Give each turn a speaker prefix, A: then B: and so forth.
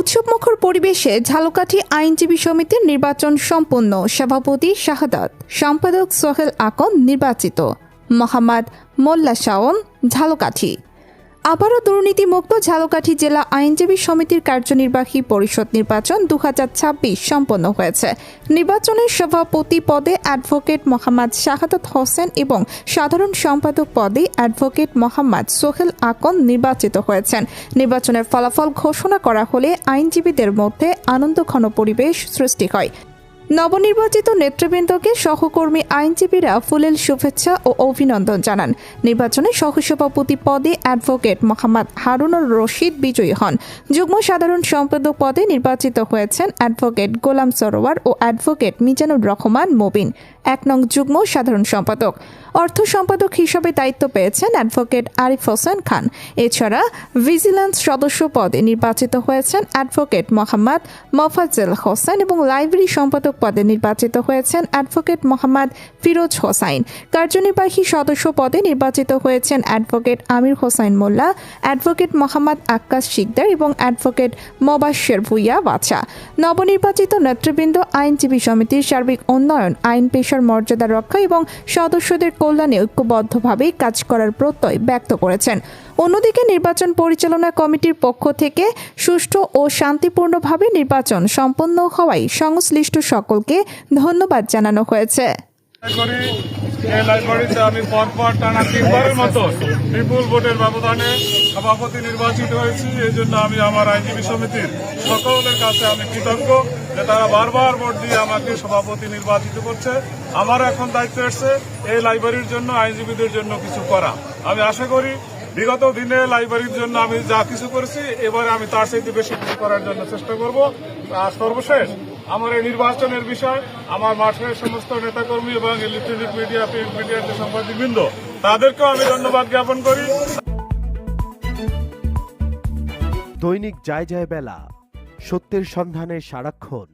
A: উৎসবমুখর পরিবেশে ঝালকাঠি আইনজীবী সমিতির নির্বাচন সম্পন্ন। সভাপতি শাহাদাত, সম্পাদক সোহেল আকন নির্বাচিত। মোহাম্মদ মোল্লা শাওন, ঝালকাঠি। আবারও দুর্নীতিমুক্ত ঝালকাঠি জেলা আইনজীবী সমিতির কার্যনির্বাহী পরিষদ নির্বাচন 2026 সম্পন্ন হয়েছে। নির্বাচনের সভাপতি পদে অ্যাডভোকেট মোহাম্মদ শাহাদাত হোসেন এবং সাধারণ সম্পাদক পদে অ্যাডভোকেট মোহাম্মদ সোহেল আকন নির্বাচিত হয়েছেন। নির্বাচনের ফলাফল ঘোষণা করা হলে আইনজীবীদের মধ্যে আনন্দঘন পরিবেশ সৃষ্টি হয়। নবনির্বাচিত নেতৃবৃন্দকে সহকর্মী আইনজীবীরা ফুলেল শুভেচ্ছা ও অভিনন্দন জানান। নির্বাচনে সহসভাপতি পদে অ্যাডভোকেট মোহাম্মদ হারুনুর রশিদ বিজয়ী হন। যুগ্ম সাধারণ সম্পাদক পদে নির্বাচিত হয়েছেন অ্যাডভোকেট গোলাম সরোয়ার ও অ্যাডভোকেট মিজানুর রহমান মুবিন, 1 নং যুগ্ম সাধারণ সম্পাদক। অর্থ সম্পাদক হিসেবে দায়িত্ব পেয়েছেন অ্যাডভোকেট আরিফ হোসেন খান। এছাড়া ভিজিল্যান্স সদস্য পদে নির্বাচিত হয়েছেন অ্যাডভোকেট মোহাম্মদ মোফাজ্জল হোসেন এবং লাইব্রেরি সম্পাদক পদে নির্বাচিত হয়েছেন অ্যাডভোকেট মোহাম্মদ ফিরোজ হোসাইন। কার্যনির্বাহী সদস্য পদে নির্বাচিত হয়েছেন অ্যাডভোকেট আমির হোসাইন মোল্লা, অ্যাডভোকেট মোহাম্মদ আক্কাস শিকদার এবং অ্যাডভোকেট মোবাশ্বের ভুইয়া বাছা। নবনির্বাচিত নেতৃবৃন্দ আইনজীবী সমিতির সার্বিক উন্নয়ন, আইন পেশার মর্যাদা রক্ষা এবং সদস্যদের কল্যাণে ঐক্যবদ্ধভাবে কাজ করার প্রত্যয় ব্যক্ত করেছেন। অন্যদিকে নির্বাচন পরিচালনা কমিটির পক্ষ থেকে সুষ্ঠু ও শান্তিপূর্ণভাবে নির্বাচন সম্পন্ন হওয়ায় সংশ্লিষ্ট সকলকে ধন্যবাদ জানানো হয়েছে।
B: লাইব্রেরিতে আমি পরপর টানা 3 বারের মতো বিপুল ভোটের ব্যবধানে সভাপতি নির্বাচিত হয়েছি। এই জন্য আমি আমার আইনজীবী সমিতির সকলের কাছে আমি কৃতজ্ঞ যে তারা বারবার ভোট দিয়ে আমাকে সভাপতি নির্বাচিত করছে। আমার এখন দায়িত্ব এসেছে এই লাইব্রেরির জন্য, আইনজীবীদের জন্য কিছু করা। আমি আশা করি বিগত দিনে লাইব্রেরির জন্য আমি যা কিছু করেছি এবারে আমি তার চাইতে বেশি কিছু করার জন্য চেষ্টা করব। আর সর্বশেষ আমার এই নির্বাচনের বিষয় আমার মাঠের সমস্ত নেতাকর্মী এবং ইলেকট্রনিক মিডিয়া, প্রিন্ট মিডিয়ার যে সাংবাদিকবৃন্দ, তাদেরকেও আমি ধন্যবাদ জ্ঞাপন করি।
C: দৈনিক যায় যায় বেলা, সত্যের সন্ধানে সারাক্ষণ।